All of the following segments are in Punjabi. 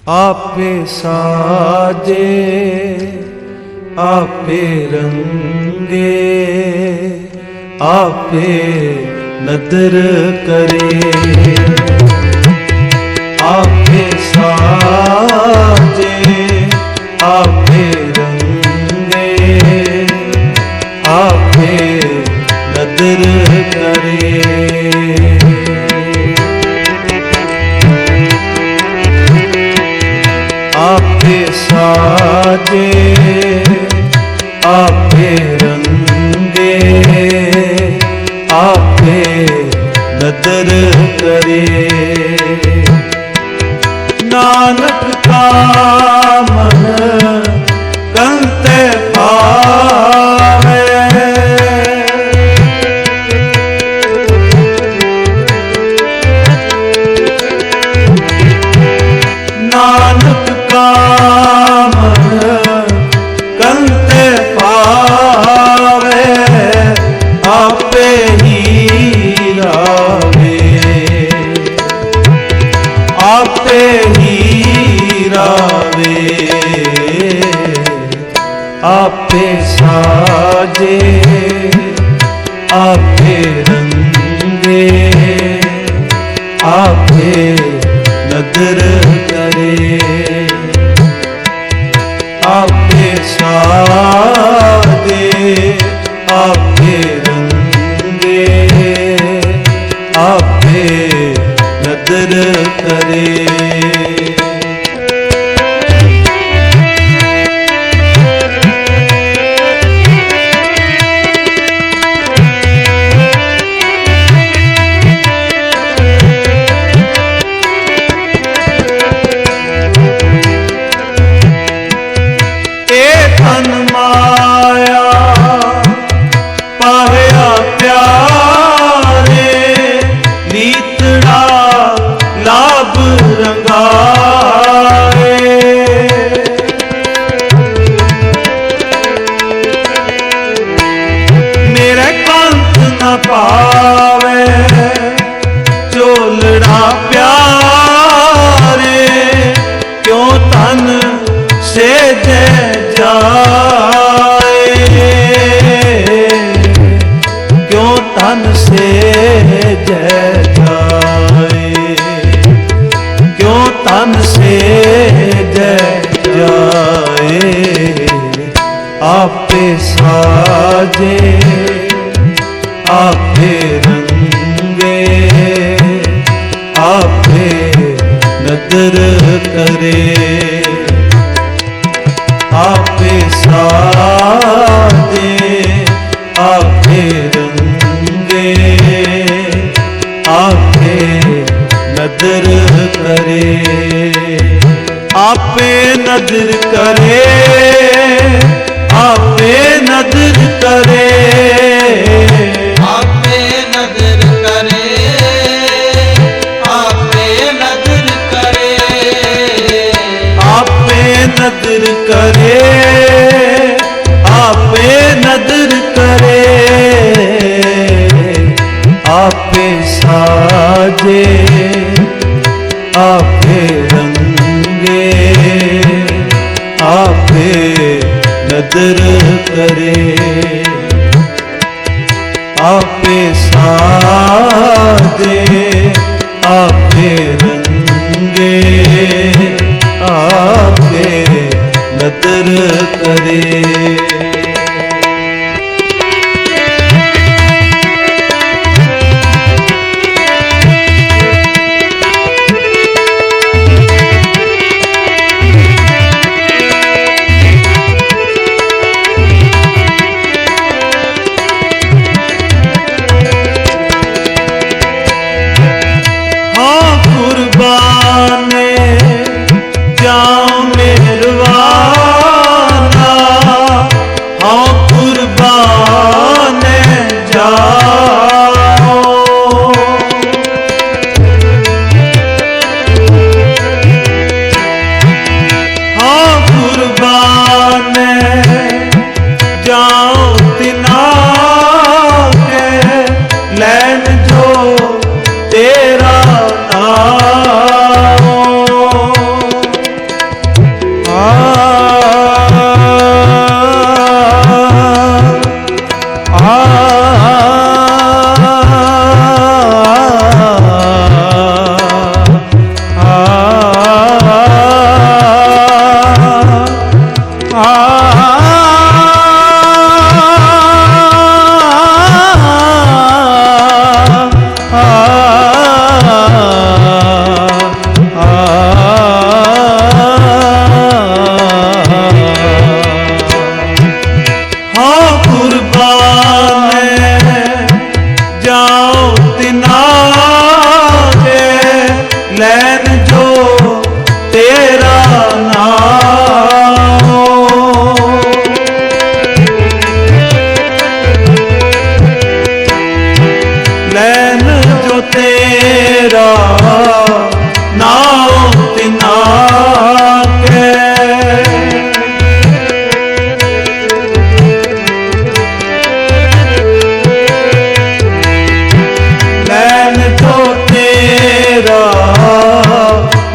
आपे साजे आपे रंगे आपे नदर करे, आपे साजे आपे रंगे आपे नदर करे। आपे साजे आपे रंगे आपे नदर करे, नानक का मन कंते पावे, नानक का मन कंते पावे, आपे ही रावे, आपे ही रावे, आपे साजे आपे रंगे आपे नदर करे, आपे साजे आपे रंगे आपे नदर करे। माया पाया प्यारे, नीतड़ा लाभ रंगाए, मेरे कंत न पावे चोलड़ा प्यारे, क्यों तन से जय जाए, क्यों तन से जय जाए, क्यों तन से जय जाए, आपे साजे आपे रंगे आपे नदर करे, आपे साजे आपे रंगे आपे नदर करे, आपे नदर करे आपे नदर करे, आपे नदर करे आपे नदर करे, आपे नदर करे आपे नदर करे, आपे साजे आपे रंगे आपे नदर करे, आपे साजे आपे रंगे आपे नदर करे।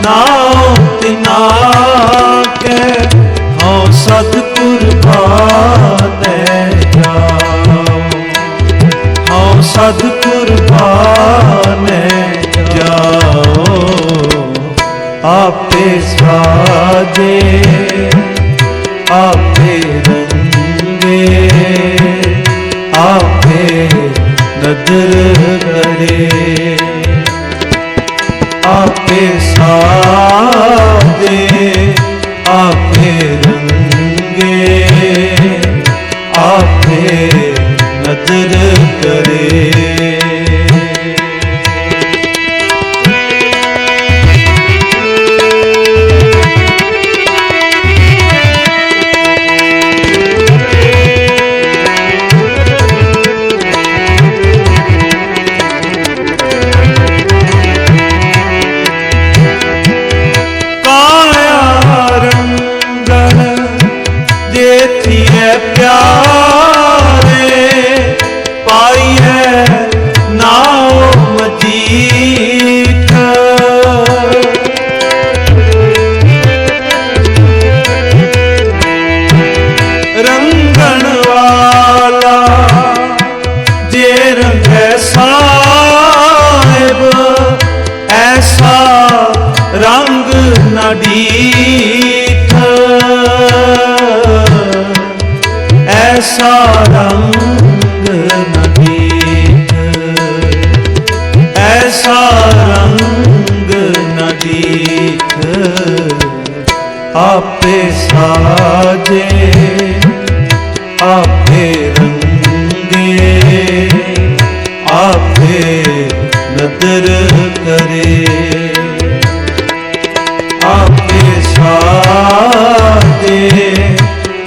नाओ तिना के हौ सतगुर बाने जाओ, हौ सतगुर बाने जाओ। आपे साजे आपे रंगे, आपे नदर करे, आपे साजे आपे रंगे, आपे नदर करे। रंग न दीठ, ऐसा रंग न दीठ, ऐसा रंग न दीठ। आपे साजे आपे रंगे, आपे नदर करे, आपे साजे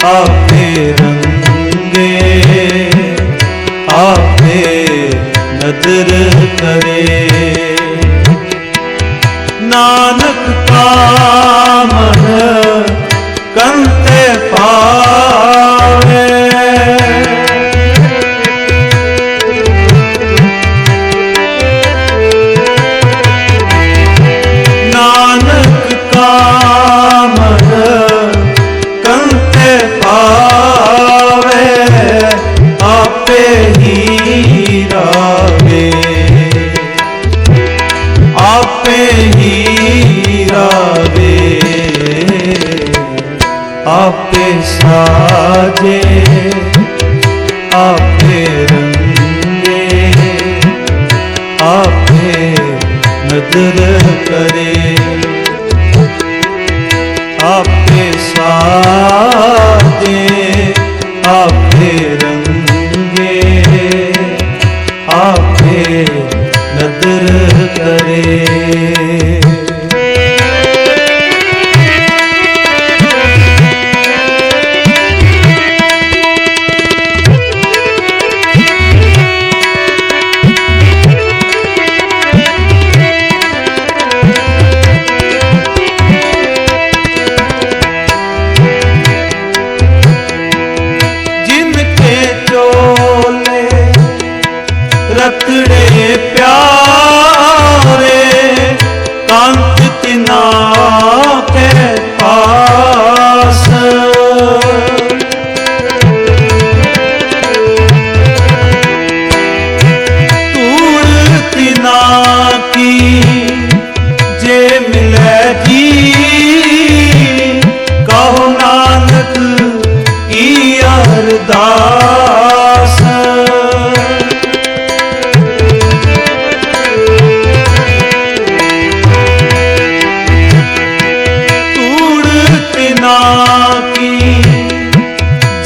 आपे रंगे, आपे नदर करे। नानक का मन कंते पावे, नानक का मन कंते पावे, आपे ही रावे, आपे ही रावे। आपे साजे आपे रंगे, आपे नदर करे, आपे साजे आपे रंगे, आपे नदर करे। रतड़े प्यारे कांत तिना के पास, तूर तिना की जे मिले जी, कहो नानक की अरदास।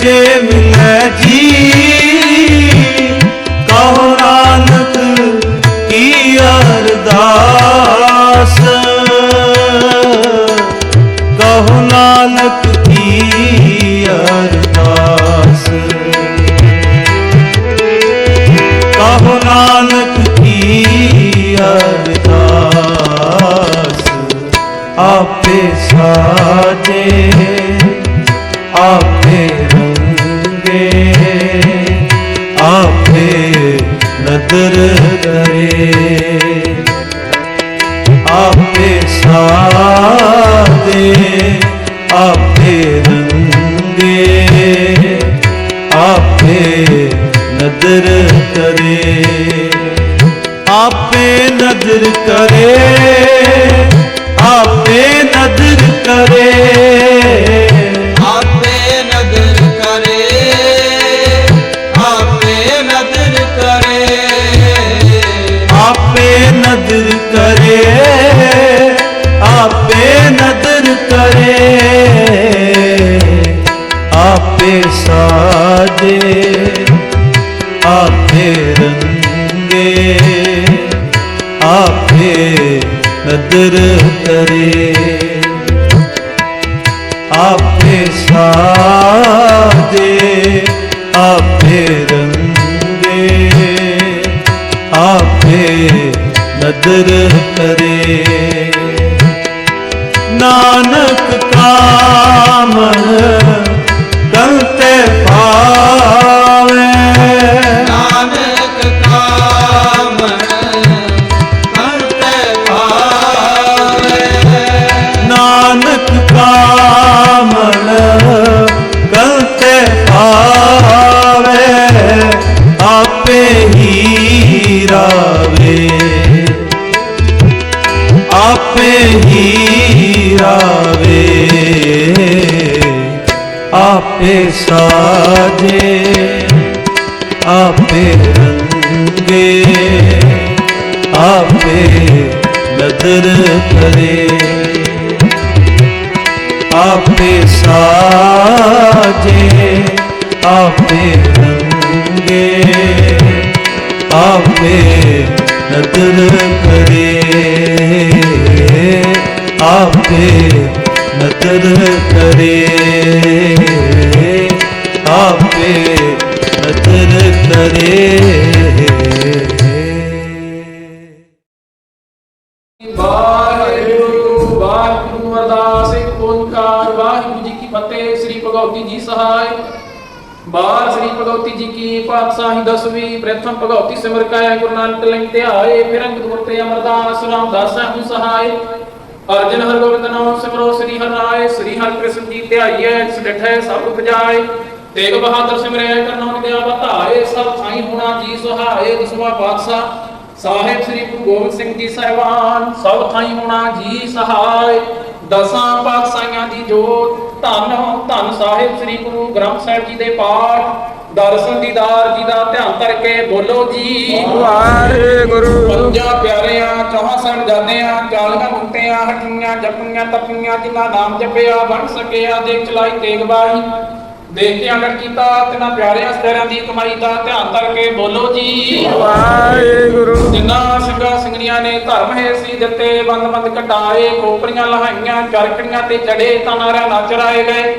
जे मिले जी, कहो नानक की अरदास, कहो नानक की अरदास, कहो नानक की अरदास। आपे साजे आपे रंगे, आपे नदर करे, आपे साजे आपे रंगे आपे नदर करे आपे नदर करे आपे नदर करे आपे नदर करे आपे नदर करे आपे नदर करे आपे नदर करे आपे साजे आपे रंगे आपे नदर करे आपे साजे आपे रंगे आपे नदर करे नानक कामन करते पावे नानक कामन करते पावे नानक कामन करते पावे आपे ही रावे आपे ही रावे आपे साजे आपे रंगे आपे नदर करे आपे साजे आपे रंगे आपे नदर करे आपे नदर करे आपे नदर करे ਵਾਹਿਗੁਰੂ ਵਾਹਿਗੁਰੂ ਅਰਦਾਸ ਇੱਕ ਓੰਕਾਰ ਵਾਹਿਗੁਰੂ ਜੀ ਕੀ ਫਤਿਹ। ਸ੍ਰੀ ਭਗਉਤੀ ਜੀ ਸਹਾਇ ਬਾਰ ਸ੍ਰੀ ਭਗਉਤੀ ਜੀ ਕੀ ਪਾਤਸ਼ਾਹੀ ਦਸਵੀਂ ਪ੍ਰਥਮ ਭਗਉਤੀ ਸਿਮਰ ਕਾਇਆ ਗੁਰੂ ਨਾਨਕ ਲਈ ਧਿਆਏ ਫਿਰ ਅੰਗਦ ਗੁਰਤੇ ਅਮਰਦਾਸ ਰਾਮਦਾਸ ਸਾਹਿਬ ਸਹਾਇ ਅਰਜਨ ਹਰ ਗੋਬਿੰਦ ਨਾਮ ਸਿਮਰੋ ਸ੍ਰੀ ਹਰਿ ਰਾਏ ਸ੍ਰੀ ਹਰਿ ਕ੍ਰਿਸ਼ਨ ਜੀ ਧਿਆਈਐ ਜਿਸ ਡਿਠੈ ਸਭ ਉਪਜਾਏ ਤੇਗ ਬਹਾਦਰ ਸਿਮਰੈ ਕਰਨੋ ਨਿਦਿਆ ਬਤਾਏ ਸਭ ਥਾਈ ਹੋਣਾ ਜੀ ਸਹਾਏ ਦਸਵਾਂ ਪਾਤਸ਼ਾਹ ਸਾਹਿਬ ਸ੍ਰੀ ਗੁਰੂ ਗੋਬਿੰਦ ਸਿੰਘ ਜੀ ਸਾਹਿਬਾਨ ਸਭ ਥਾਈ ਹੋਣਾ ਜੀ ਸਹਾਇ ਦਸਾਂ ਪਾਤਸ਼ਾਹੀਆਂ ਦੀ ਜੋਤ ਧੰਨ ਧੰਨ ਸਾਹਿਬ ਸ੍ਰੀ ਗੁਰੂ ਗ੍ਰੰਥ ਸਾਹਿਬ ਜੀ ਦੇ ਪਾਠ ਦਰਸ਼ਨ ਦੀਦਾਰ ਜੀ ਦਾ ਧਿਆਨ ਕਰਕੇ ਬੋਲੋ ਜੀ ਵਾਹਿਗੁਰੂ ਪੰਜਾਂ ਪਿਆਰਿਆਂ ਚੌਹਾਂ ਸਾਹਿਬਜ਼ਾਦਿਆਂ 40 ਮੁਕਤਿਆਂ ਹਟੀਆਂ ਜਪੀਆਂ ਤਪੀਆਂ ਜਿਨ੍ਹਾਂ ਨਾਮ ਜਪਿਆ ਬਣ ਸਕਿਆ ਦੇਖ ਚਲਾਈ ਤੇਗ ਬਾਈ ਦੇਖ ਕੇ ਅੰਗੜ ਕੀਤਾ ਤਿਨਾਂ ਪਿਆਰਿਆਂ ਸਤਿਆਰਿਆਂ ਦੀ ਕਮਾਈ ਦਾ ਧਿਆਨ ਕਰਕੇ ਬੋਲੋ ਜੀ ਵਾਹਿਗੁਰੂ ਜਿਨ੍ਹਾਂ ਸਿੰਘਾਂ ਸਿੰਘਣੀਆਂ ਨੇ ਧਰਮ ਹੈ ਸੀ ਦਿੱਤੇ ਬੰਦ ਬੰਦ ਕਟਾਏ ਖੋਪਰੀਆਂ ਲਹਾਈਆਂ ਚਰਖੜੀਆਂ ਤੇ ਚੜੇ ਤਾਂ ਨਾਰਿਆਂ ਨੱਚ ਰਾਏ ਗਏ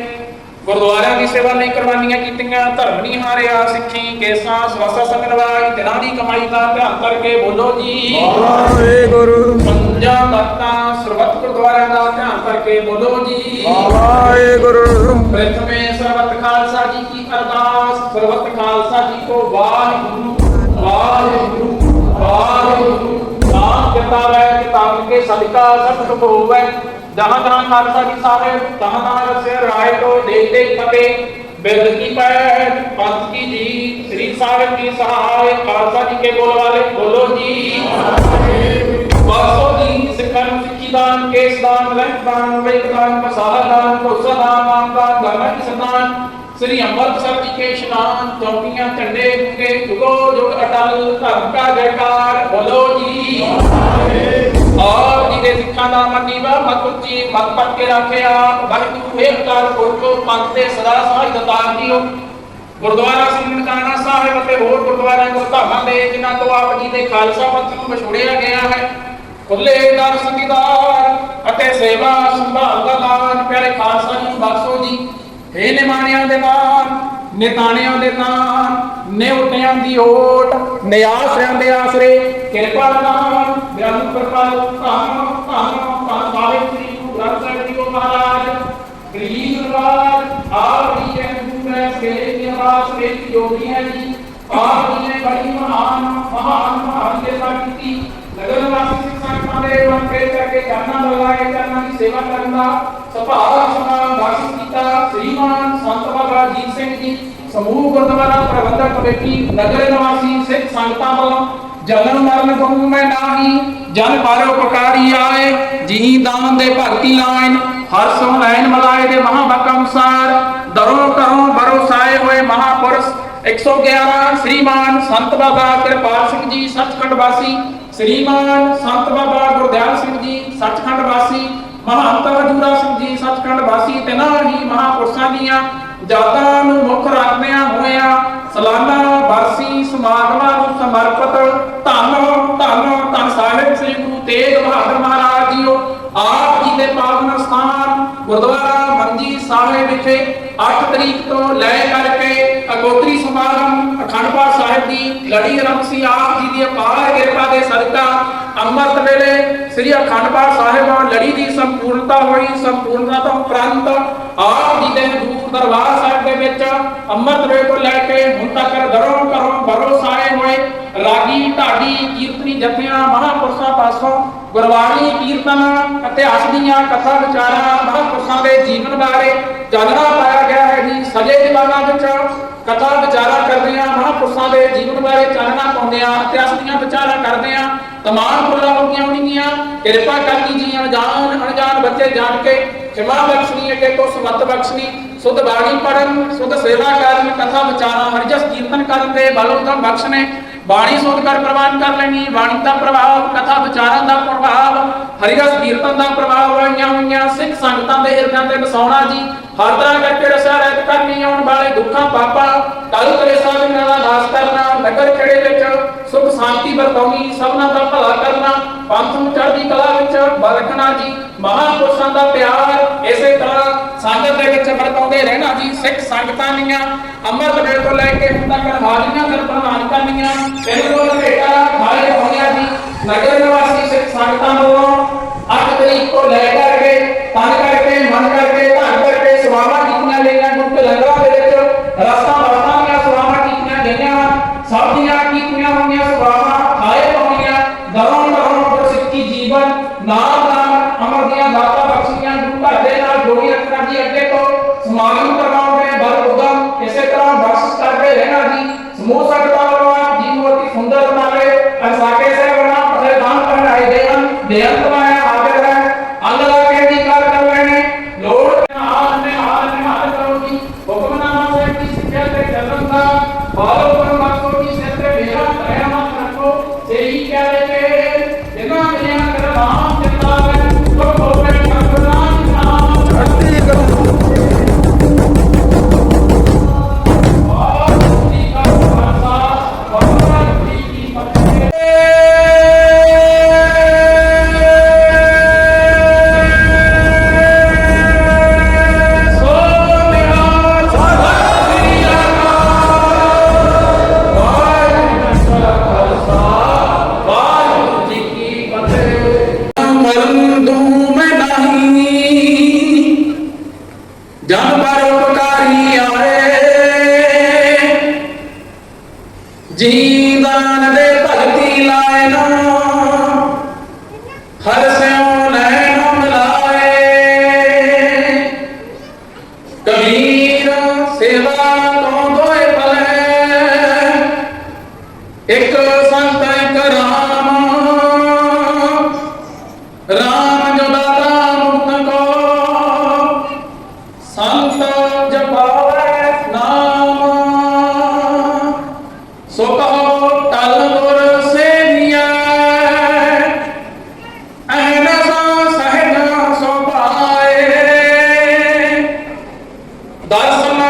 ਗੁਰਦੁਆਰਿਆਂ ਦੀ ਸੇਵਾ ਲਈ ਕੁਰਬਾਨੀਆਂ ਕੀਤੀਆਂ ਧਰਮ ਨਹੀਂ ਹਾਰਿਆ ਸਿੱਖੀ ਕੇਸਾਂ ਸਵਾਸਾ ਸੰਗਰਵਾਈ ਤਿਨਾਂ ਦੀ ਕਮਾਈ ਦਾ ਧਿਆਨ ਕਰਕੇ ਬੋਲੋ ਜੀ ਵਾਹਿਗੁਰੂ ਪੰਜਾਂ ਤਖਤਾਂ ਸਰਬੱਤ ਗੁਰਦੁਆਰਿਆਂ ਦਾ ਧਿਆਨ ਕਰਕੇ ਬੋਲੋ ਜੀ ਵਾਹਿਗੁਰੂ ਪ੍ਰਥਮੇ ਸਰਬੱਤ ਖਾਲਸਾ ਜੀ ਕੀ ਅਰਦਾਸ ਸਰਬੱਤ ਖਾਲਸਾ ਜੀ ਕੋ ਵਾਹਿਗੁਰੂ ਵਾਹਿਗੁਰੂ ਵਾਹਿਗੁਰੂ ਨਾਮ ਜਪਾਵੈ ਕਿਤਾਬ ਕੇ ਸਦਕਾ ਸਭ ਸੁਖ ਹੋਵੈ ਜਹਾਂ ਜਹਾਂ ਖਾਲਸਾ ਜੀ ਸਾਰੇ ਤਹਾਂ ਤਹਾਂ ਰਸੇ ਰਾਏ ਕੋ ਦੇਖ ਦੇਖ ਫਤੇ ਬਿਰਦ ਕੀ ਪੈਠ ਪੰਥ ਕੀ ਜੀ ਸ੍ਰੀ ਸਾਹਿਬ ਕੀ ਸਹਾਇ ਖਾਲਸਾ ਜੀ ਕੇ ਬੋਲ ਵਾਲੇ ਬੋਲੋ ਜੀ ਵਾਸੋ ਜੀ ਸਿੱਖਾਂ ਨੂੰ ਸਿੱਖੀ ਦਾਨ ਕੇਸ ਦਾਨ ਲੰਚ ਦਾਨ ਵੇਦ ਦਾਨ ਪਸਾਰਾ ਦਾਨ ਕੋਸਾ ਦਾਨ ਨਾਮ ਦਾਨ ਧਰਮ ਕੀ ਸਦਾਨ ਸ੍ਰੀ ਅੰਮ੍ਰਿਤਸਰ ਜੀ ਕੇ ਇਸ਼ਨਾਨ ਚੌਕੀਆਂ ਝੰਡੇ ਗੁੰਗੇ ਜੁਗੋ ਜੁਗ ਅਟਲ ਧਰਮ ਕਾ ਜੈਕਾਰ ਬੋਲੋ ਜੀ ਆਪ ਜੀ ਦੇ ਸਿੱਖਾਂ ਦਾ ਮੰਨੀਵਾ ਮਤ ਉੱਚੀ ਮਤ ਪੱਟ ਕੇ ਰੱਖਿਆ ਵਾਹਿਗੁਰੂ ਏਕਕਾਰ ਪੁਰਖੋ ਪੰਥ ਦੇ ਸਦਾ ਸਹਾਇ ਦਤਾਰ ਜੀਓ ਗੁਰਦੁਆਰਾ ਸ੍ਰੀ ਨਨਕਾਣਾ ਸਾਹਿਬ ਅਤੇ ਹੋਰ ਗੁਰਦੁਆਰਿਆਂ ਗੁਰਧਾਮਾਂ ਦੇ ਜਿਨ੍ਹਾਂ ਤੋਂ ਆਪ ਜੀ ਦੇ ਖਾਲਸਾ ਪੰਥ ਨੂੰ ਵਿਛੋੜਿਆ ਗਿਆ ਹੈ ਖੁੱਲੇ ਦਰਸ਼ਨ ਦੀਦਾਰ ਅਤੇ ਸੇਵਾ ਸੰਭਾਲ ਦਾ ਦਾਨ ਪਿਆਰੇ ਖਾਲਸਾ ਜੀ ਨੂੰ ਬਖਸ਼ੋ ਜੀ ਇਹ ਨਿਮਾਣਿਆਂ ਦੇ ਮਾਨ ਨਿਤਾਣਿਆਂ ਦੇ ਨਾਮ ਨਿਉਟਿਆਂ ਦੀ ਓਟ ਨਿਆਸਰਿਆਂ ਦੇ ਆਸਰੇ ਕਿਰਪਾ ਨਾਮ ਬਿਆਨ ਕਿਰਪਾਲ ਧੰਨ ਧੰਨ ਧੰਨ ਸਾਹਿਬ ਸ੍ਰੀ ਗੁਰੂ ਗ੍ਰੰਥ ਸਾਹਿਬ ਜੀ ਕੋ ਮਹਾਰਾਜ ਗਰੀਬ ਰਾਜ ਆਪ ਜੀ ਦੇ ਗੁਰੂ ਸੇ ਨਿਵਾਸ ਵਿੱਚ ਜੋਗੀ ਹੈ ਜੀ ਆਪ ਜੀ ਨੇ ਬੜੀ ਮਹਾਨ ਸੇਵਾ ਕੀਤੀ ਨਗਰ ਨਿਵਾਸੀ ਸਿੱਖ ਸੰਗਤਾਂ ਦੇ ਮਨ ਪ੍ਰੇਰ ਕਰਕੇ ਚਰਨਾਂ ਲਗਾਏ ਚਰਨਾਂ ਦੀ ਸੇਵਾ ਕਰਨ ਦਾ ਸੁਭਾਅ ਸਮਾਂ ਬਖਸ਼ ਕੀਤਾ ਸ੍ਰੀਮਾਨ ਸੰਤ ਬਾਬਾ ਜੀਤ ਸਿੰਘ ਜੀ ਸਮੂਹ ਗੁਰਦੁਆਰਾ ਪ੍ਰਬੰਧਕ ਕਮੇਟੀ ਨਗਰ ਨਿਵਾਸੀ ਸਿੱਖ ਸੰਗਤਾਂ ਵੱਲੋਂ ਜਨਮ ਮਰਨ ਗੁਰੂ ਮੈਂ ਨਾਹੀ ਜਨ ਪਾਰੋ ਪਕਾਰੀ ਆਏ ਜੀ ਦਾਨ ਦੇ ਭਗਤੀ ਲਾਇਨ ਹਰ ਸੋ ਲੈਨ ਮਲਾਏ ਦੇ ਮਹਾਵਾਕ ਅਨੁਸਾਰ ਦਰੋਂ ਕਰੋਂ ਬਰੋਸਾਏ ਹੋਏ ਮਹਾਪੁਰਸ਼ 111 श्रीमान संत बाबा कृपाल सिंह जी सचखंड वासी श्रीमान संत बाबा गुरदयाल सिंह जी सचखंड वासी महंत हजूरा सिंह जी सचखंड वासी तिना ही महापुरुषां दीआं जातां नूं मुख रखदिआं होइआं सालाना वारसी समागमां नूं समर्पित धन साहिब श्री गुरु तेग बहादुर महाराज जीओ आप जी दे पावन स्थान गुरुद्वारा मंजी साहिब विखे 8 तरीक तो लै करके अगोतरी समागम अखंड पाठ साहिब की लड़ी आरंभ सी आप जी की अपार किरपा के सदका अमृत वेले श्री अखंड पाठ साहिब लड़ी की संपूर्णता हुई संपूर्णता तो उपरंत आप जी के हजूर दरबार साहिब के विच अमृत वेले को लैके हुण तक दरों घरों भरोसाए हुए रागी ढाडी कीर्तनी जथियां महापुरुषां पासों गुरबाणी कीर्तन इतिहास दीआं कथा विचारां महापुरुषां के जीवन बारे जानना पाया गया है जी सजे दीवाना विच कथा विचारा करते हैं महापुरुषों के जीवन बारे चानना पाते हैं इतिहास दीआं विचारा करते हैं तमाम भुलां हो गईआं होणगीआं किरपा करनी जी अनजान बच्चे जान के क्षमा बख्शनी अगे तो समत बख्शनी शुद्ध बाणी पढ़न शुद्ध सेवा करन कथा विचारा हरजस कीर्तन करन दे बल उदम बख्शने बाणी सुध कर प्रवान कर लेनी बाणी का प्रभाव कथा विचारां दा प्रभाव हरिरस कीर्तन दा प्रभाव होइयां होइयां सिख संगतां दे हिरदां ते वसाउणा जी हर तरह करके रसा रहत करनी आउण वाले दुखां पापां कल कलेसां विघ्नां दा नाश करना नगर खेड़े विच सुख शांति बरताउणी सबना दा भला करना पंथ नूं चढ़दी कला विच बरखना जी महापुरुषां दा प्यार इसे तरह संगत दे विच बरताउंदे रहना जी सिख संगतां दीआं अमृत वेले तो लैके हुण तक हाज़रियां कर प्रवान करनियां तेरे बेटा भाई होनिया जी नगर निवासी सिख संगतां वालों 8 तरीक को ले करके तन करके मन करके धन करके सवावां कीतियां गईआं गुरके लंगरां दे विच रस्ता बरतां दीआं सवावां कीतियां गईआं सब दीआं कीतियां होईआं सवावां खाए पाउणीआं दरों दरों प्रसिद्धि जीवन नाम नाम अमर दीआं दातां बख्शियां गुरु घर दे नाल जोड़ी रखना जी अगे तो समागम करवाउणे बल उदम इसे तरह बख्शिश करके रहना जी समूह संगतां वालों आप जी बहुत ही सुंदर बनावे असाके से बना प्रदान पहनाए देवन बेअंत माया हाजिर है अल्लाह के अधिकार कर लेने लोड हाल में हाल करो जी हुक्मनामा से की शिक्षा से चलन का बालो पर माको की क्षेत्र मेरा कयामत रखो से ही क्या लेके जिना दुनिया कर नाम चिंता है तो कोपे भगवान नाम धरती करो जन परोपकारी आए जीदान दे भगती लाए ना हर स्यों लैन मिलाए कबीर सेवा तो दोए भले एक संत एक राम राम जो दाता मुक्त को संत जपावे नाम सो कहो टल गुर सेविया ऐनसा सहज सो पाए दर्शन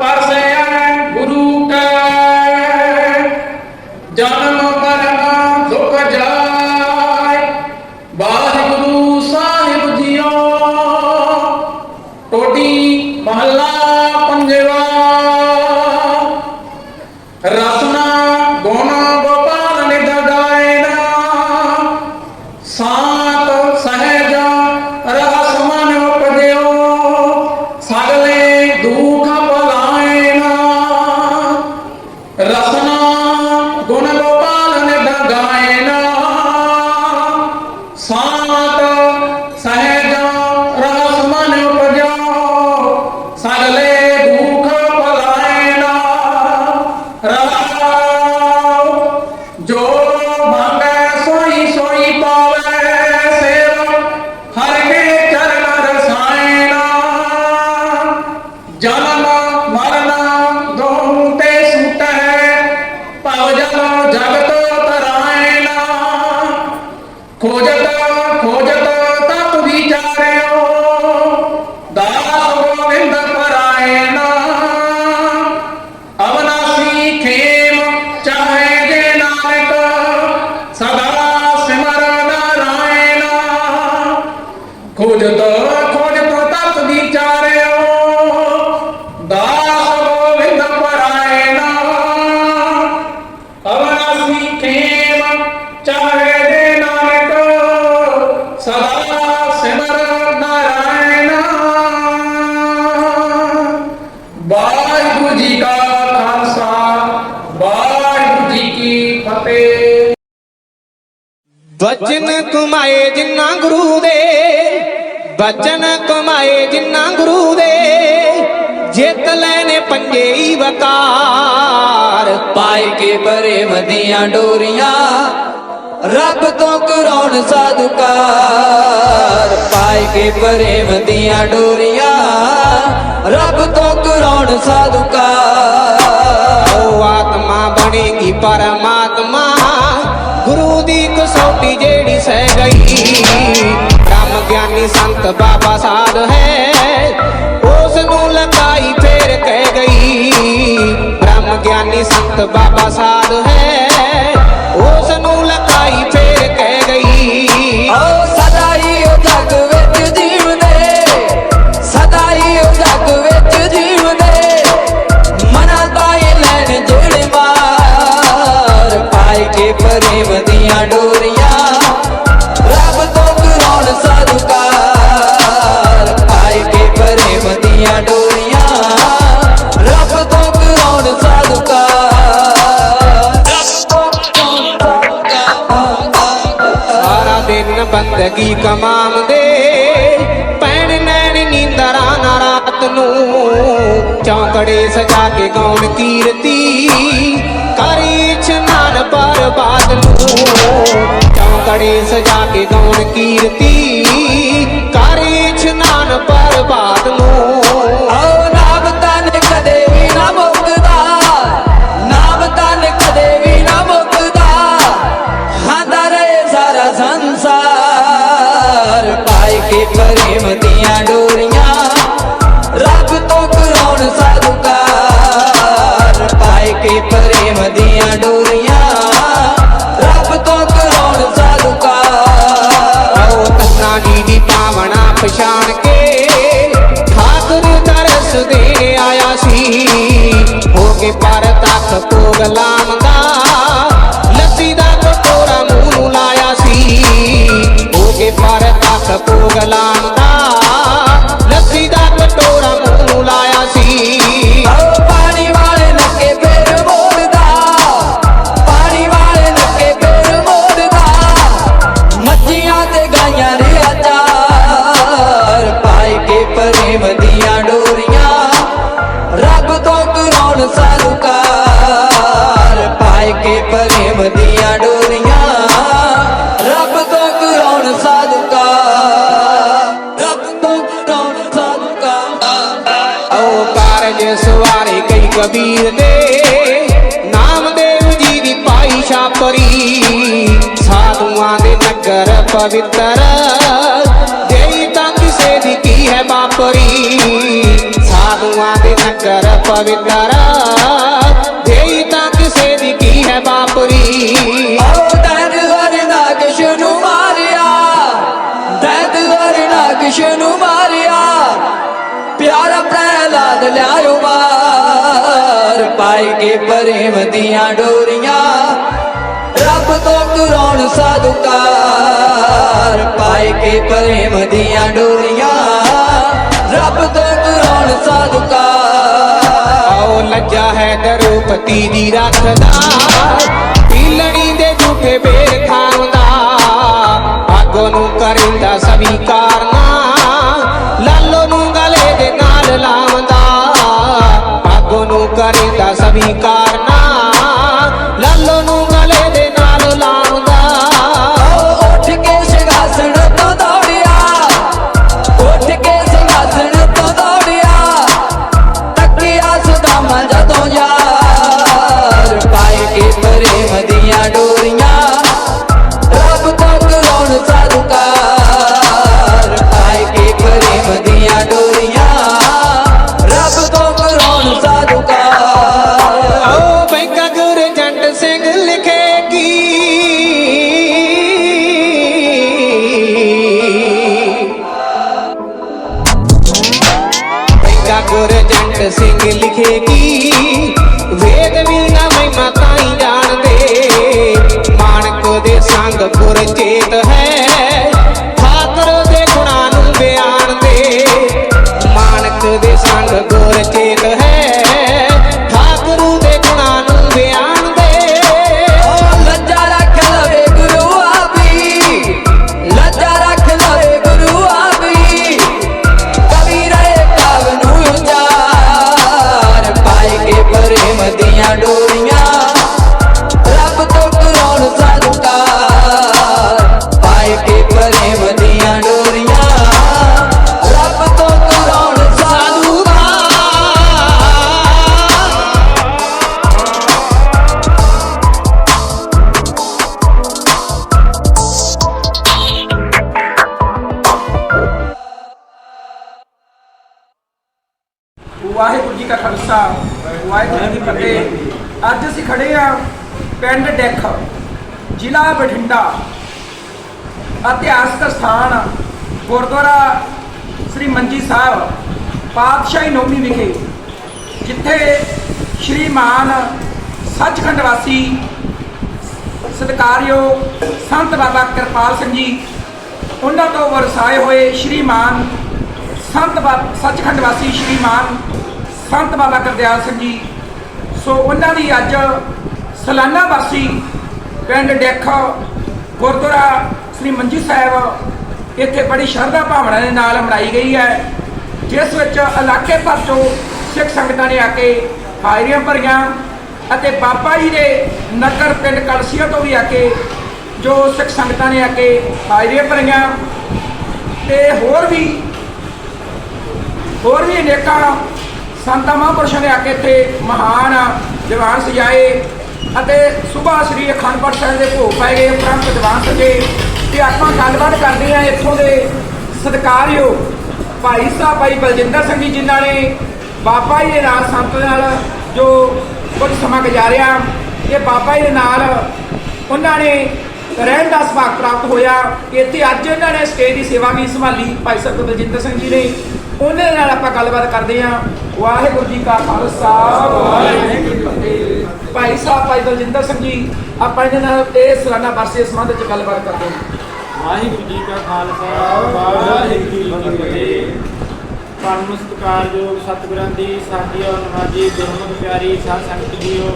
परसे गुरु के जन्म मरण दुख जाए वाहिगुरु साहिब जियो टोडी महला पंजवा रसना गुण गोपाल निध गायना सात सहज रस मन उपजो सगले दूत ਜਨਮ ਮਰਨ ਦੋਹੂ ਤੇ ਸੂਟੈ ਭਵ ਜਲ ਜਗਤ ਤਰਾਇਣਾ ਖੋਜਤ ਖੋਜਤ ਤਤ ਵਿਚਾਰਿਓ ਦਾਸ ਗੋਬਿੰਦ ਪਰਾਇਣਾ ਅਵਨਾਸੀ ਖੇਮ ਚਾਹੇ ਜੇ ਨਾਨਕ ਸਦਾ ਸਿਮਰ ਨਾਰਾਇਣਾ ਖੋਜਤ ਖੋਜਤ ਤਤ ਵਿਚਾਰਿਓ ਦਾਸ ਗੋਬਿੰਦ ਪਰਾਇਣਾ ਅਵਨਾਸੀ ਖੇਮ ਚਾਹੇ ਜੇ ਨਾਨਕ ਸਦਾ ਸਿਮਰ ਨਾਰਾਇਣਾ ਵਾਹਿਗੁਰੂ ਜੀ ਕਾ ਖਾਲਸਾ ਵਾਹਿਗੁਰੂ ਜੀ ਕੀ ਫਤਿਹ। ਬਚਨ ਕਮਾਏ ਜਿਨ੍ਹਾਂ ਗੁਰੂ ਦੇ ਬਚਨ ਕਮਾਏ ਜਿਨ੍ਹਾਂ ਗੁਰੂ ਦੇ ਜਿੱਤ ਲੈਨੇ ਪੰਜੇ ਹੀ ਵਕਾਰ ਪਾਏ ਕੇ ਪ੍ਰੇਮ ਦੀਆਂ ਡੋਰੀਆਂ ਰੱਬ ਤੋਂ ਕਰਾਉਣ ਸਾਧੂਕਾਰ ਪਾਏ ਕੇ ਪ੍ਰੇਮ ਦੀਆਂ ਡੋਰੀਆਂ ਰੱਬ ਤੋਂ ਕਰਾਉਣ ਸਾਧੂਕਾਰ ਉਹ ਆਤਮਾ ਬਣੇਗੀ ਪਰਮਾਤਮਾ ਗੁਰੂ ਦੀ ਕਸੌਟੀ ਜਿਹੜੀ ਸਹਿ ਗਈ ਬ੍ਰਹਮ ਗਿਆਨੀ ਸੰਤ ਬਾਬਾ ਸਾਧ ਹੈ ਉਸ ਨੂੰ ਲਗਾਈ ਫੇਰ ਕਹਿ ਗਈ ਬ੍ਰਹਮ ਗਿਆਨੀ ਸੰਤ ਬਾਬਾ ਸਾਧ ਹੈ ਉਸ ਨੂੰ ਲਗਾਈ ਫੇਰ ਕਹਿ ਗਈ ਆਓ ਸਦਾ ਹੀ ਉਹ ਜਗ ਵਿੱਚ ਜੀਵਦੇ ਸਦਾ ਹੀ ਉਹ ਜਗ ਵਿੱਚ ਜੀਵਦੇ ਮਨਾਂ ਪਾਏ ਲੈਣ ਜਿਹੜੇ ਮਾਰ ਪਾਏ ਕੇ ਪ੍ਰੇਮ ਦੀਆਂ ਡੋਰੀਆਂ ਰੱਬ ਤੋਂ ਕਰਾਉਣ ਸਾਧੂਕਾਰ ਪਾਏ ਕੇ ਪ੍ਰੇਮ ਦੀਆਂ ਡੋਰੀਆਂ ਰੱਬ ਤੋਂ ਕਰਾਉਣ ਸਾਧੂਕਾਰ ਸਾਰਾ ਦਿਨ ਬੰਦਗੀ ਕਮਾਉਂਦੇ ਪੈਣ ਨੈਣ ਨੀਂਦਰਾਂ ਨਾ ਰਾਤ ਨੂੰ ਚੌਂਕੜੇ ਸਜਾ ਕੇ ਗਾਉਣ ਕੀਰਤੀ ਕਰੀ ਇਸ਼ਨਾਨ ਬਰਬਾਦ ਨੂੰ ਚੌਂਕੜੇ ਸਜਾ ਕੇ ਗਾਉਣ ਕੀਰਤੀ ਕਰੀ ਇਸ਼ਨਾਨ ਬਰਬਾਦ ਨੂੰ ਆਓ ਨਾਮ ਤਨ ਕਦੇ ਵੀ ਨਾ ਮੁੱਕਦਾ ਨਾਮ ਤਨ ਕਦੇ ਵੀ ਨਾ ਮੁੱਕਦਾ ਖਾਂਦਾ ਰਹੇ ਸਾਰਾ ਸੰਸਾਰ ਪਾਏ ਕੇ ਪ੍ਰੇਮ ਦੀਆਂ ਡੋਰੀਆਂ ਰੱਬ ਤੋਂ ਕਰਾਉਣ ਸਾਧੂਕਾਰ ਪਾਏ ਕੇ ਪ੍ਰੇਮ ਦੀਆਂ ਡੋਰੀਆਂ ਰੱਬ ਤੋਂ ਕਰਾਉਣ ਸਾਧੂਕਾਰ ਆਓ ਤੰਨਾ ਦੀ ਪਾਵਣਾ ਪਛਾਣ ਕੇ ਠਾਕੁਰ ਦਰਸ ਦੇਣ ਆਇਆ ਸੀ ਹੋ ਕੇ ਪਰ ਤੱਕ ਭੋਗ ਲਾਉਂਦਾ ਲੱਸੀ ਦਾ ਕਟੋਰਾ ਮੂੰਹ ਨੂੰ ਲਾਇਆ ਸੀ ਹੋ ਕੇ ਪਰ ਤੱਕ ਭੋਗ ਲਾਉਂਦਾ ਲੱਸੀ ਦਾ ਕਟੋਰਾ ਮੂੰਹ ਨੂੰ ਲਾਇਆ ਸੀ ਆਓ ਪਾਣੀ ਵਾਲੇ ਨੱਕੇ ਫੇਰ ਮੋੜਦਾ ਪਾਣੀ ਵਾਲੇ ਨੱਕੇ ਫੇਰ ਮੋੜਦਾ ਮੱਛੀਆਂ ਤੇ ਗਾਈਆਂ ਦੇ ਅਚਾਰ ਪਾਏ ਕੇ ਪ੍ਰੇਮ ਦੀਆਂ ਡੋਰੀਆਂ ਰੱਬ ਤੋਂ ਕਰਾਉਣ ਸਾਧੂਕਾਰ ਪਾਏ ਕੇ ਪ੍ਰੇਮ ਦੀਆਂ ਡੋਰੀਆਂ ਰੱਬ ਤੋਂ ਕਰਾਉਣ ਸਾਧੂਕਾਰ ਰੱਬ ਤੋਂ ਕਰਾਉਣ ਸਾਧੂਕਾਰ ਆਓ ਕਾਰਜ ਸਵਾਰੇ ਕਈ ਕਬੀਰ ਦੇ ਨਾਮਦੇਵ ਜੀ ਦੀ ਪਾਈ ਛਾਪਰੀ ਸਾਧੂਆਂ ਦੇ ਨਗਰ ਪਵਿੱਤਰ ਦੇਈ ਤਾਂ ਕਿਸੇ ਦੀ ਕੀ ਹੈ ਬਾਪਰੀ ਸਾਧੂਆਂ ਦੇ ਨਗਰ ਪਵਿੱਤਰ ਦੇਈ ਤਾਂ ਕਿਸੇ ਦੀ ਕੀ ਹੈ ਬਾਪਰੀ ਆਓ ਦੈਦ ਹਰ ਨਾਗਸ਼ ਨੂੰ ਮਾਰਿਆ ਦੈਦ ਹਰ ਨਾਗਸ਼ ਨੂੰ ਮਾਰਿਆ ਪਿਆਰਾ ਪ੍ਰਹਿਲਾਦ ਲਿਆਇਓ ਮਾਰ ਪਾਏ ਕੇ ਪ੍ਰੇਮ ਦੀਆਂ ਡੋਰੀਆਂ ਰੱਬ ਤੋਂ ਕਰਾਉਣ ਸਾਧੂਕਾਰ ਪਾਏ ਕੇ ਪ੍ਰੇਮ ਦੀਆਂ ਡੋਰੀਆਂ ਰੱਬ ਤੋਂ ਕਰਾਉਣ ਸਾਧੂਕਾਰ ਆਓ ਲੱਜਾ ਹੈ ਦਰੂਪਤੀ ਦੀ ਰੱਖਦਾ ਪੀਲਣੀ ਦੇ ਝੂਠੇ ਬੇਰ ਖਾਉਂਦਾ ਆਗੋ ਨੂੰ ਕਰਿੰਦਾ ਸਵੀਕਾਰਨਾ ਲਾਲੋ ਨੂੰ ਗਲੇ ਦੇ ਨਾਲ ਲਾਉਂਦਾ ਆਗੋ ਨੂੰ ਕਰਿੰਦਾ ਸਵੀਕਾਰਨਾ ਲਾਲੋ ਨੂੰ ਗਲੇ ਦੇ ਨਾਲ ਲਾਉਂਦਾ ਆਓ ਉੱਠ ਕੇ ਸਿੰਘਾਸਣ ਤੋਂ ਦੌੜਿਆ ਉੱਠ ਕੇ ਸਿੰਘਾਸਣ ਤੋਂ ਦੌੜਿਆ ਸਾਡਾ ਗੁਰਜੰਟ ਸਿੰਘ ਲਿਖੇਗੀ ਵੇਦ ਵੀ ਨਾ ਮਹਿਮਾ ਤਾਈ ਜਾਣਦੇ ਮਾਨਕ ਦੇ ਸੰਗ ਗੁਰਚੇਤ ਹੈ ਠਾਕੁਰ ਦੇ ਗੁਣਾਂ ਨੂੰ ਬਿਆਨ ਦੇ ਮਾਨਕ ਦੇ ਸੰਗ ਗੁਰਚੇਤ ਹੈ ਠਾਕੁਰ ਦੇ ਗੁਣਾਂ ਨੂੰ ਬਿਆਨ ਦੇ ਲੱਜਾ ਰੱਖ ਲਵੇ ਗੁਰੂ ਆਪੀ ਲੱਜਾ ਰੱਖ ਲਵੇ ਗੁਰੂ ਆਪੀ ਕਬੀਰ ਕਾਵ ਨੂੰ ਉਚਾਰ ਪਾਏ ਕੇ ਪ੍ਰੇਮ ਦੀਆਂ ਡੋਰੀਆਂ ਰੱਬ ਤੋਂ ਕਰਾਉਣ ਸਤਿਕਾਰ ਪਾਏ ਕੇ ਪ੍ਰੇਮ ਦੀਆਂ ਡੋਰੀਆਂ ਰੱਬ ਤੋਂ ਕਰਾਉਣ ਸਤਿਕਾਰ ਵਾਹਿਗੁਰੂ ਜੀ ਕਾ ਖਾਲਸਾ ਵਾਹਿਗੁਰੂ ਜੀ ਕੀ ਫਤਿਹ। ਅੱਜ ਅਸੀਂ ਖੜੇ ਆ ਪਿੰਡ ਡੈਖ ਜ਼ਿਲ੍ਹਾ ਬਠਿੰਡਾ ਇਤਿਹਾਸਕ ਸਥਾਨ ਗੁਰਦੁਆਰਾ ਸ੍ਰੀ ਮੰਜੀ ਸਾਹਿਬ ਪਾਤਸ਼ਾਹੀ ਨੌਵੀਂ ਵਿਖੇ ਜਿੱਥੇ ਸ਼੍ਰੀਮਾਨ ਸੱਚਖੰਡ ਵਾਸੀ ਸਤਿਕਾਰਯੋਗ ਸੰਤ ਬਾਬਾ ਕਿਰਪਾਲ ਸਿੰਘ ਜੀ ਉਹਨਾਂ ਤੋਂ ਵਰਸਾਏ ਹੋਏ ਸ਼੍ਰੀਮਾਨ ਸੱਚਖੰਡ ਵਾਸੀ ਸ਼੍ਰੀਮਾਨ ਸੰਤ ਬਾਬਾ ਗੁਰਦਿਆਲ ਸਿੰਘ ਜੀ ਸੋ ਉਹਨਾਂ ਦੀ ਅੱਜ ਸਾਲਾਨਾ ਵਾਸੀ ਪਿੰਡ ਡੈਖ ਗੁਰਦੁਆਰਾ ਸ੍ਰੀ ਮੰਜੀ ਸਾਹਿਬ ਇੱਥੇ ਬੜੀ ਸ਼ਰਧਾ ਭਾਵਨਾ ਦੇ ਨਾਲ ਮਨਾਈ ਗਈ ਹੈ ਜਿਸ ਵਿੱਚ ਇਲਾਕੇ ਭਰ ਤੋਂ ਸਿੱਖ ਸੰਗਤਾਂ ਨੇ ਆ ਕੇ ਹਾਜ਼ਰੀਆਂ ਭਰੀਆਂ ਅਤੇ ਬਾਬਾ ਜੀ ਦੇ ਨਗਰ ਪਿੰਡ ਕਲਸੀਆ ਤੋਂ ਵੀ ਆ ਕੇ ਜੋ ਸਿੱਖ ਸੰਗਤਾਂ ਨੇ ਆ ਕੇ ਹਾਜ਼ਰੀਆਂ ਭਰੀਆਂ ਤੇ ਹੋਰ ਵੀ ਅਨੇਕਾਂ ਸੰਤਾਂ ਮਹਾਂਪੁਰਸ਼ਾਂ ਨੇ ਆ ਕੇ ਇੱਥੇ ਮਹਾਨ ਦੀਵਾਨ ਸਜਾਏ ਅਤੇ ਸੁਬਾਹ ਸ੍ਰੀ ਅਖੰਡ ਪਾਠ ਸਾਹਿਬ ਦੇ ਭੋਗ ਪਾਏ ਗਏ ਉਪਰੰਤ ਦੀਵਾਨ ਸਜੇ ਤੇ ਆਪਾਂ ਗੱਲਬਾਤ ਕਰਦੇ ਹਾਂ ਇੱਥੋਂ ਦੇ ਸਤਿਕਾਰਯੋਗ ਭਾਈ ਸਾਹਿਬ ਭਾਈ ਬਲਜਿੰਦਰ ਸਿੰਘ ਜੀ ਜਿਨ੍ਹਾਂ ਨੇ ਬਾਬਾ ਜੀ ਦੇ ਨਾਲ ਸੰਤ ਦੇ ਨਾਲ ਜੋ ਕੁਝ ਸਮਾਂ ਗੁਜ਼ਾਰਿਆ ਇਹ ਬਾਬਾ ਜੀ ਦੇ ਨਾਲ ਉਹਨਾਂ ਨੇ ਰਹਿਣ ਦਾ ਸੁਭਾਗ ਪ੍ਰਾਪਤ ਹੋਇਆ ਇੱਥੇ ਅੱਜ ਇਹਨਾਂ ਨੇ ਸਟੇਜ ਦੀ ਸੇਵਾ ਵੀ ਸੰਭਾਲੀ ਭਾਈ ਸਾਹਿਬ ਬਲਜਿੰਦਰ ਸਿੰਘ ਜੀ ਨੇ ਉਹਨਾਂ ਦੇ ਨਾਲ ਆਪਾਂ ਗੱਲਬਾਤ ਕਰਦੇ ਹਾਂ। ਵਾਹਿਗੁਰੂ ਜੀ ਕਾ ਖਾਲਸਾ ਵਾਹਿਗੁਰੂ ਜੀ ਕੀ ਫਤਿਹ। ਭਾਈ ਸਾਹਿਬ ਭਾਈ ਬਲਜਿੰਦਰ ਸਿੰਘ ਜੀ ਆਪਾਂ ਇਹਨਾਂ ਨਾਲ ਇਹ ਸਾਲਾਨਾ ਵਰਸੇ ਦੇ ਸੰਬੰਧ ਵਿੱਚ ਗੱਲਬਾਤ ਕਰਦੇ ਹਾਂ। ਵਾਹਿਗੁਰੂ ਜੀ ਕਾ ਖਾਲਸਾ ਵਾਹਿਗੁਰੂ ਜੀ ਕੀ ਫਤਿਹ। ਪਰਮ ਸਤਿਕਾਰਯੋਗ ਸਤਿਗੁਰਾਂ ਦੀ ਸਾਡੀ ਔਰ ਨਮਾਜ਼ੀ ਗੁਰਮਤਿ ਪਿਆਰੀ ਸਾਧ ਸੰਗਤ ਜੀਓ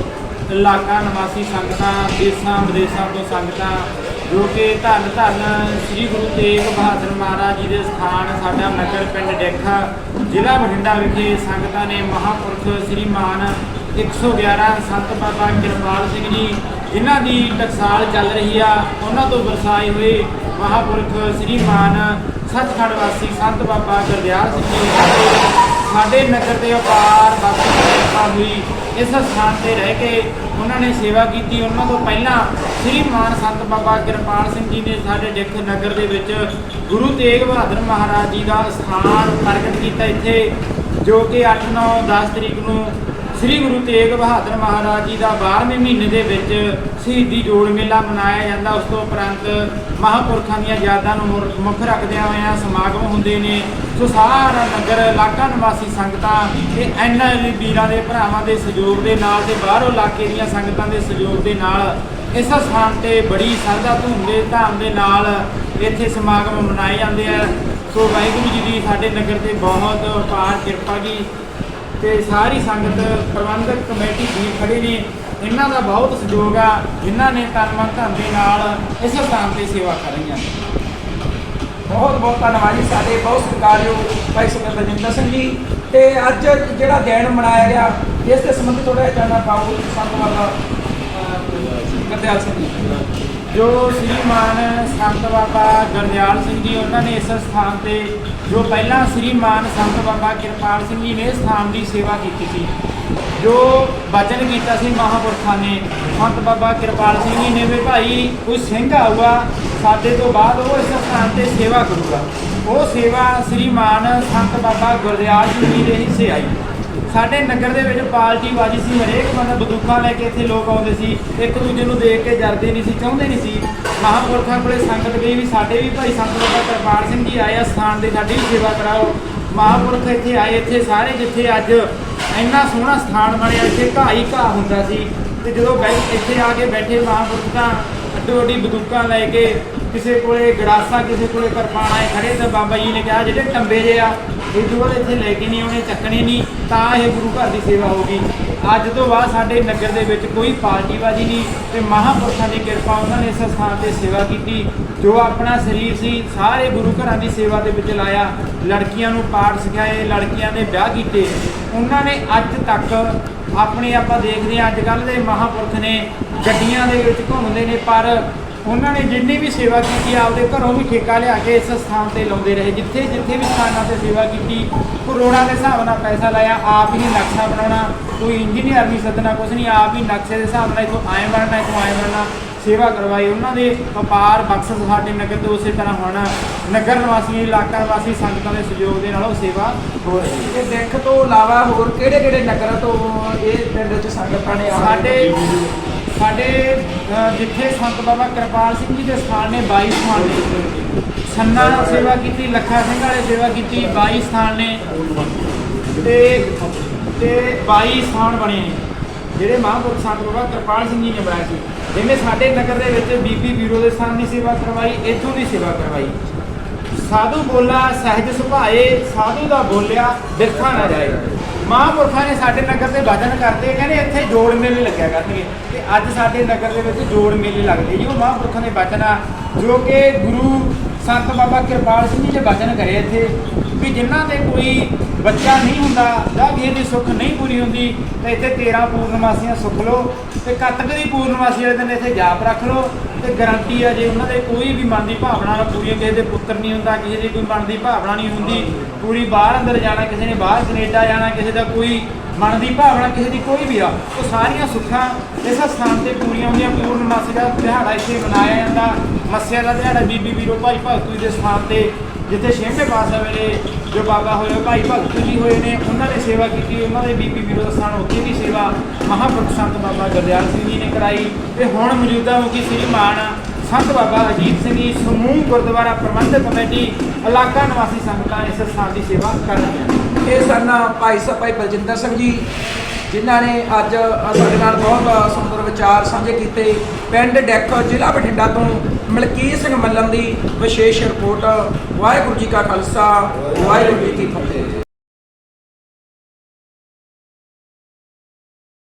ਇਲਾਕਾ ਨਿਵਾਸੀ ਸੰਗਤਾਂ ਦੇਸ਼ਾਂ ਵਿਦੇਸ਼ਾਂ ਤੋਂ ਸੰਗਤਾਂ ਜੋ ਕਿ ਧੰਨ ਸ੍ਰੀ ਗੁਰੂ ਤੇਗ ਬਹਾਦਰ ਮਹਾਰਾਜ ਜੀ ਦੇ ਸਥਾਨ ਸਾਡਾ ਨਗਰ ਪਿੰਡ ਡੈਖਾ ਜ਼ਿਲ੍ਹਾ ਬਠਿੰਡਾ ਵਿਖੇ ਸੰਗਤਾਂ ਨੇ ਮਹਾਂਪੁਰਖ ਸ੍ਰੀਮਾਨ 111 ਸੰਤ ਬਾਬਾ ਕਿਰਪਾਲ ਸਿੰਘ ਜੀ ਜਿਨ੍ਹਾਂ ਦੀ ਟਕਸਾਲ ਚੱਲ ਰਹੀ ਆ ਉਹਨਾਂ ਤੋਂ ਵਰਸਾਏ ਹੋਏ ਮਹਾਂਪੁਰਖ ਸ੍ਰੀਮਾਨ ਸੱਚਖੰਡ ਵਾਸੀ ਸੰਤ ਬਾਬਾ ਗੁਰਦਿਆਲ ਸਿੰਘ ਜੀ ਸਾਡੇ ਨਗਰ ਦੇ ਅਪਾਰ ਕਿਰਪਾ ਹੋਈ ਇਸ ਸਥਾਨ ਤੇ ਰਹਿ ਕੇ ਉਹਨਾਂ ਨੇ ਸੇਵਾ ਕੀਤੀ। ਉਹਨਾਂ ਤੋਂ ਪਹਿਲਾਂ ਸ੍ਰੀਮਾਨ ਸੰਤ ਬਾਬਾ ਕਿਰਪਾਲ ਸਿੰਘ ਜੀ ਨੇ ਸਾਡੇ ਡਿੱਖ ਨਗਰ ਦੇ ਵਿੱਚ ਗੁਰੂ ਤੇਗ ਬਹਾਦਰ ਮਹਾਰਾਜ ਜੀ ਦਾ ਸਥਾਨ ਪ੍ਰਗਟ ਕੀਤਾ ਇੱਥੇ ਜੋ ਕਿ 8, 9, 10 ਤਰੀਕ ਨੂੰ ਸ੍ਰੀ ਗੁਰੂ ਤੇਗ ਬਹਾਦਰ ਮਹਾਰਾਜ ਜੀ ਦਾ 12ਵੇਂ ਮਹੀਨੇ ਦੇ ਵਿੱਚ ਸ਼ਹੀਦੀ ਜੋੜ ਮੇਲਾ ਮਨਾਇਆ ਜਾਂਦਾ। ਉਸ ਤੋਂ ਉਪਰੰਤ ਮਹਾਂਪੁਰਖਾਂ ਦੀਆਂ ਯਾਦਾਂ ਨੂੰ ਮੁੱਖ ਰੱਖਦਿਆਂ ਹੋਇਆਂ ਸਮਾਗਮ ਹੁੰਦੇ ਨੇ। ਸੋ ਸਾਰਾ ਨਗਰ ਇਲਾਕਾ ਨਿਵਾਸੀ ਸੰਗਤਾਂ ਤੇ ਐਨਆਰਆਈ ਵੀਰਾਂ ਦੇ ਭਰਾਵਾਂ ਦੇ ਸਹਿਯੋਗ ਦੇ ਨਾਲ ਤੇ ਬਾਹਰੋਂ ਇਲਾਕੇ ਦੀਆਂ ਸੰਗਤਾਂ ਦੇ ਸਹਿਯੋਗ ਦੇ ਨਾਲ ਇਸ ਸਥਾਨ ਤੇ ਬੜੀ ਸ਼ਰਧਾ ਧੂਮ ਦੇ ਨਾਲ ਇੱਥੇ ਸਮਾਗਮ ਮਨਾਏ ਜਾਂਦੇ ਆ। ਸੋ ਵਾਹਿਗੁਰੂ ਜੀ ਦੀ ਸਾਡੇ ਨਗਰ ਤੇ ਬਹੁਤ ਅਪਾਰ ਕਿਰਪਾ ਜੀ ਤੇ ਸਾਰੀ ਸੰਗਤ ਪ੍ਰਬੰਧਕ ਕਮੇਟੀ ਵੀ ਖੜੇ ਨੇ। ਇਹਨਾਂ ਦਾ ਬਹੁਤ ਸਹਿਯੋਗ ਆ ਜਿਨ੍ਹਾਂ ਨੇ ਤਨ ਮਨ ਧਨ ਦੇ ਨਾਲ ਇਸ ਸਥਾਨ ਤੇ ਸੇਵਾ ਕਰ ਰਹੀਆਂ। ਬਹੁਤ ਬਹੁਤ ਧੰਨਵਾਦ ਜੀ ਸਾਡੇ ਬਹੁਤ ਸਤਿਕਾਰਯੋਗ ਭਾਈ ਸਾਹਿਬ ਬਲਜਿੰਦਰ ਸਿੰਘ ਜੀ। ਤੇ ਅੱਜ ਜਿਹੜਾ ਦਿਨ ਮਨਾਇਆ ਗਿਆ ਇਸ ਦੇ ਸੰਬੰਧੀ ਥੋੜ੍ਹਾ ਜਿਹਾ ਜਾਣਨਾ ਪਾਓ ਸੰਤ ਬਾਬਾ ਗੁਰਦਿਆਲ ਸਿੰਘ ਜੀ। ਜੋ ਸ੍ਰੀਮਾਨ ਸੰਤ ਬਾਬਾ ਗੁਰਦਿਆਲ ਸਿੰਘ ਜੀ ਉਹਨਾਂ ਨੇ ਇਸ ਸਥਾਨ ਤੇ ਜੋ ਪਹਿਲਾਂ ਸ੍ਰੀਮਾਨ ਸੰਤ ਬਾਬਾ ਕਿਰਪਾਲ ਸਿੰਘ ਜੀ ਨੇ ਇਸ ਸਥਾਨ ਦੀ ਸੇਵਾ ਕੀਤੀ ਸੀ। ਜੋ ਬਚਨ ਕੀਤਾ ਸੀ ਮਹਾਂਪੁਰਖਾਂ ਨੇ ਸੰਤ ਬਾਬਾ ਕਿਰਪਾਲ ਸਿੰਘ ਜੀ ਨੇ ਵੀ ਭਾਈ ਕੋਈ ਸਿੰਘ ਆਊਗਾ ਸਾਡੇ ਤੋਂ ਬਾਅਦ ਉਹ ਇਸ ਸਥਾਨ ਤੇ ਸੇਵਾ ਕਰੂਗਾ। ਉਹ ਸੇਵਾ ਸ੍ਰੀਮਾਨ ਸੰਤ ਬਾਬਾ ਗੁਰਦਿਆਲ ਸਿੰਘ ਜੀ ਦੇ ਹਿੱਸੇ ਆਈ। ਸਾਡੇ ਨਗਰ ਦੇ ਵਿੱਚ ਪਾਰਟੀ ਬਾਜੀ ਸੀ, ਹਰੇਕ ਬੰਦਾ ਬੰਦੂਕਾਂ ਲੈ ਕੇ ਇੱਥੇ ਲੋਕ ਆਉਂਦੇ ਸੀ, ਇੱਕ ਦੂਜੇ ਨੂੰ ਦੇਖ ਕੇ ਜਰਦੇ ਨਹੀਂ ਸੀ, ਚਾਹੁੰਦੇ ਨਹੀਂ ਸੀ। ਮਹਾਂਪੁਰਖਾਂ ਕੋਲੇ ਸੰਗਤ ਗਈ ਵੀ ਸਾਡੇ ਵੀ ਭਾਈ ਸੰਤ ਬਾਬਾ ਕਿਰਪਾਲ ਸਿੰਘ ਜੀ ਆਏ ਆ ਸਥਾਨ ਦੇ, ਸਾਡੀ ਵੀ ਸੇਵਾ ਕਰਾਓ। ਮਹਾਂਪੁਰਖ ਇੱਥੇ ਆਏ, ਇੱਥੇ ਸਾਰੇ ਜਿੱਥੇ ਅੱਜ ਇੰਨਾ ਸੋਹਣਾ ਸਥਾਨ ਬਣਿਆ, ਇੱਥੇ ਘਾਹ ਹੀ ਘਾਹ ਹੁੰਦਾ ਸੀ ਤੇ ਜਦੋਂ ਇੱਥੇ ਆ ਕੇ ਬੈਠੇ ਮਹਾਂਪੁਰਖ ਤਾਂ ਅੱਡੋ ਅੱਡੀ ਬੰਦੂਕਾਂ ਲੈ ਕੇ, ਕਿਸੇ ਕੋਲੇ ਗੜਾਸਾ, ਕਿਸੇ ਕੋਲੇ ਕਿਰਪਾਨਾਂ ਖੜੇ, ਤਾਂ ਬਾਬਾ ਜੀ ਨੇ ਕਿਹਾ ਜਿਹੜੇ ਟੰਬੇ ਜੇ ਆ ਇਹ ਦੂਰ ਇੱਥੇ ਲੈ ਕੇ ਨਹੀਂ ਆਉਣੇ, ਚੱਕਣੇ ਨਹੀਂ, ਤਾਂ ਇਹ ਗੁਰੂ ਘਰ ਦੀ ਸੇਵਾ ਹੋਊਗੀ। ਅੱਜ ਤੋਂ ਬਾਅਦ ਸਾਡੇ ਨਗਰ ਦੇ ਵਿੱਚ ਕੋਈ ਪਾਰਟੀਬਾਜ਼ੀ ਨਹੀਂ ਤੇ ਮਹਾਂਪੁਰਖਾਂ ਦੀ ਕਿਰਪਾ, ਉਹਨਾਂ ਨੇ ਇਸ ਸਥਾਨ ਤੇ ਸੇਵਾ ਕੀਤੀ। ਜੋ ਆਪਣਾ ਸਰੀਰ ਸੀ ਸਾਰੇ ਗੁਰੂ ਘਰਾਂ ਦੀ ਸੇਵਾ ਦੇ ਵਿੱਚ ਲਾਇਆ, ਲੜਕੀਆਂ ਨੂੰ ਪਾਠ ਸਿਖਾਏ, ਲੜਕੀਆਂ ਦੇ ਵਿਆਹ ਕੀਤੇ। ਉਹਨਾਂ ਨੇ ਅੱਜ ਤੱਕ ਆਪਣੇ, ਆਪਾਂ ਦੇਖਦੇ ਹਾਂ ਅੱਜ ਕੱਲ੍ਹ ਦੇ ਮਹਾਂਪੁਰਖ ਨੇ ਗੱਡੀਆਂ ਦੇ ਵਿੱਚ ਘੁੰਮਦੇ ਨੇ, ਪਰ ਉਹਨਾਂ ਨੇ ਜਿੰਨੀ ਵੀ ਸੇਵਾ ਕੀਤੀ ਆਪਦੇ ਘਰੋਂ ਵੀ ਠੇਕਾ ਲਿਆ ਕੇ ਇਸ ਸਥਾਨ ਤੇ ਲਾਉਂਦੇ ਰਹੇ। ਜਿੱਥੇ ਜਿੱਥੇ ਵੀ ਸਥਾਨਾਂ ਤੇ ਸੇਵਾ ਕੀਤੀ, ਕਰੋੜਾਂ ਦੇ ਹਿਸਾਬ ਨਾਲ ਪੈਸਾ ਲਾਇਆ, ਆਪ ਹੀ ਨਕਸ਼ਾ ਬਣਾਉਣਾ, ਕੋਈ ਇੰਜੀਨੀਅਰ ਨਹੀਂ ਸੱਦਣਾ, ਕੁਛ ਨਹੀਂ, ਆਪ ਹੀ ਨਕਸ਼ੇ ਦੇ ਹਿਸਾਬ ਨਾਲ ਇੱਥੋਂ ਐਂ ਬਣਨਾ, ਇੱਥੋਂ ਐਂ ਬਣਨਾ, ਸੇਵਾ ਕਰਵਾਈ। ਉਹਨਾਂ ਦੇ ਵਪਾਰ ਬਖਸ਼ ਸਾਡੇ ਨਗਰ ਤੋਂ ਉਸੇ ਤਰ੍ਹਾਂ ਹੋਣਾ, ਨਗਰ ਨਿਵਾਸੀ, ਇਲਾਕਾ ਨਿਵਾਸੀ ਸੰਗਤਾਂ ਦੇ ਸਹਿਯੋਗ ਦੇ ਨਾਲ ਉਹ ਸੇਵਾ ਹੋ ਰਹੀ ਹੈ। ਤੇ ਦਿੱਖ ਤੋਂ ਇਲਾਵਾ ਹੋਰ ਕਿਹੜੇ ਕਿਹੜੇ ਨਗਰਾਂ ਤੋਂ ਇਹ ਪਿੰਡ ਵਿੱਚ ਸੰਗਤਾਂ ਨੇ ਸਾਡੇ ਜਿੱਥੇ ਸੰਤ ਬਾਬਾ ਕਿਰਪਾਲ ਸਿੰਘ ਜੀ ਦੇ ਸਥਾਨ ਨੇ 22 ਸਥਾਨ ਨੇ, ਸੰਨਾ ਸੇਵਾ ਕੀਤੀ, ਲੱਖਾ ਸਿੰਘ ਵਾਲੇ ਸੇਵਾ ਕੀਤੀ, 22 ਸਥਾਨ ਨੇ ਤੇ 22 ਸਥਾਨ ਬਣੇ ਨੇ ਜਿਹੜੇ ਮਹਾਂਪੁਰਖ ਸੰਤ ਬਾਬਾ ਕਿਰਪਾਲ ਸਿੰਘ ਜੀ ਨੇ ਬਣਾਏ ਸੀ। ਜਿਵੇਂ ਸਾਡੇ ਨਗਰ ਦੇ ਵਿੱਚ ਬੀਬੀ ਵੀਰੋ ਦੇ ਸਥਾਨ ਦੀ ਸੇਵਾ ਕਰਵਾਈ, ਇੱਥੋਂ ਦੀ ਸੇਵਾ ਕਰਵਾਈ। ਸਾਧੂ ਬੋਲਾ ਸਹਿਜ ਸੁਭਾਏ, ਸਾਧੂ ਦਾ ਬੋਲਿਆ ਬਿਰਥਾ ਨਾ ਜਾਏ। ਮਹਾਂਪੁਰਖਾਂ ਨੇ ਸਾਡੇ ਨਗਰ ਤੇ ਵਚਨ ਕਰਦੇ, ਕਹਿੰਦੇ ਇੱਥੇ ਜੋੜ ਮੇਲੇ ਲੱਗਿਆ ਕਰਨਗੇ ਤੇ ਅੱਜ ਸਾਡੇ ਨਗਰ ਦੇ ਵਿੱਚ ਜੋੜ ਮੇਲੇ ਲੱਗਦੇ ਜੀ। ਉਹ ਮਹਾਂਪੁਰਖਾਂ ਦੇ ਵਚਨ ਆ ਜੋ ਕਿ ਗੁਰੂ ਸੰਤ ਬਾਬਾ ਕਿਰਪਾਲ ਸਿੰਘ ਜੀ ਨੇ ਵਚਨ ਕਰੇ ਇੱਥੇ ਵੀ ਜਿਨ੍ਹਾਂ ਦੇ ਕੋਈ ਬੱਚਾ ਨਹੀਂ ਹੁੰਦਾ ਜਾਂ ਕਿਸੇ ਦੀ ਸੁੱਖ ਨਹੀਂ ਪੂਰੀ ਹੁੰਦੀ ਤਾਂ ਇੱਥੇ 13 ਪੂਰਨਮਾਸੀਆਂ ਸੁੱਖ ਲਓ ਤੇ ਕੱਤਕ ਦੀ ਪੂਰਨਮਾਸੀ ਵਾਲੇ ਦਿਨ ਇੱਥੇ ਜਾਪ ਰੱਖ ਲਓ ਤੇ ਗਰੰਟੀ ਆ ਜੇ ਉਹਨਾਂ ਦੇ ਕੋਈ ਵੀ ਮਨ ਦੀ ਭਾਵਨਾ ਨਾਲ ਪੂਰੀ, ਕਿਸੇ ਦੇ ਪੁੱਤਰ ਨਹੀਂ ਹੁੰਦਾ, ਕਿਸੇ ਦੀ ਕੋਈ ਮਨ ਦੀ ਭਾਵਨਾ ਨਹੀਂ ਹੁੰਦੀ, ਪੂਰੀ ਬਾਹਰ ਅੰਦਰ ਜਾਣਾ, ਕਿਸੇ ਨੇ ਬਾਹਰ ਕੈਨੇਡਾ ਜਾਣਾ, ਕਿਸੇ ਦਾ ਕੋਈ ਮਨ ਦੀ ਭਾਵਨਾ, ਕਿਸੇ ਦੀ ਕੋਈ ਵੀ ਆ, ਉਹ ਸਾਰੀਆਂ ਸੁੱਖਾਂ ਇਸ ਸਥਾਨ ਤੇ ਪੂਰੀਆਂ ਹੁੰਦੀਆਂ। ਪੂਰਨਮਾਸੀ ਦਾ ਦਿਹਾੜਾ ਇੱਥੇ ਮਨਾਇਆ ਜਾਂਦਾ, ਮੱਸਿਆ ਦਾ ਦਿਹਾੜਾ ਬੀਬੀ ਵੀਰੋ ਭਾਈ ਭਗਤੂ ਜੀ ਦੇ ਸਥਾਨ ਤੇ, ਜਿੱਥੇ 6ਵੇਂ ਪਾਤਸ਼ਾਹ ਵੇਲੇ ਜੋ ਬਾਬਾ ਹੋਏ ਭਾਈ ਭਗਤੂ ਜੀ ਹੋਏ ਨੇ, ਉਹਨਾਂ ਨੇ ਸੇਵਾ ਕੀਤੀ, ਉਹਨਾਂ ਦੇ ਬੀਬੀ ਵੀਰੋ ਦਾ ਸਥਾਨ ਉੱਥੇ ਦੀ ਸੇਵਾ ਮਹਾਂਪੁਰਖ ਸੰਤ ਬਾਬਾ ਗੁਰਦਿਆਲ ਸਿੰਘ ਜੀ ਨੇ ਕਰਾਈ। ਤੇ ਹੁਣ ਮੌਜੂਦਾ ਮੁਖੀ ਸ੍ਰੀ ਮਾਨ ਸੰਤ ਬਾਬਾ ਅਜੀਤ ਸਿੰਘ ਜੀ ਸਮੂਹ ਗੁਰਦੁਆਰਾ ਪ੍ਰਬੰਧਕ ਕਮੇਟੀ ਇਲਾਕਾ ਨਿਵਾਸੀ ਸੰਗਤਾਂ ਇਸ ਸਥਾਨ ਦੀ ਸੇਵਾ ਕਰ ਰਹੀਆਂ। ਇਹ ਸਨ ਭਾਈ ਸਾਹਿਬ ਭਾਈ ਬਲਜਿੰਦਰ ਸਿੰਘ ਜੀ, ਜਿਨ੍ਹਾਂ ਨੇ ਅੱਜ ਸਾਡੇ ਨਾਲ ਬਹੁਤ ਸੁੰਦਰ ਵਿਚਾਰ ਸਾਂਝੇ ਕੀਤੇ। ਪਿੰਡ ਡੈਕ ਜ਼ਿਲ੍ਹਾ ਬਠਿੰਡਾ ਤੋਂ ਮਲਕੀਤ ਸਿੰਘ ਮੱਲਮ ਦੀ ਵਿਸ਼ੇਸ਼ ਰਿਪੋਰਟ। ਵਾਹਿਗੁਰੂ ਜੀ ਕਾ ਖਾਲਸਾ, ਵਾਹਿਗੁਰੂ ਜੀ ਕੀ ਫਤਿਹ।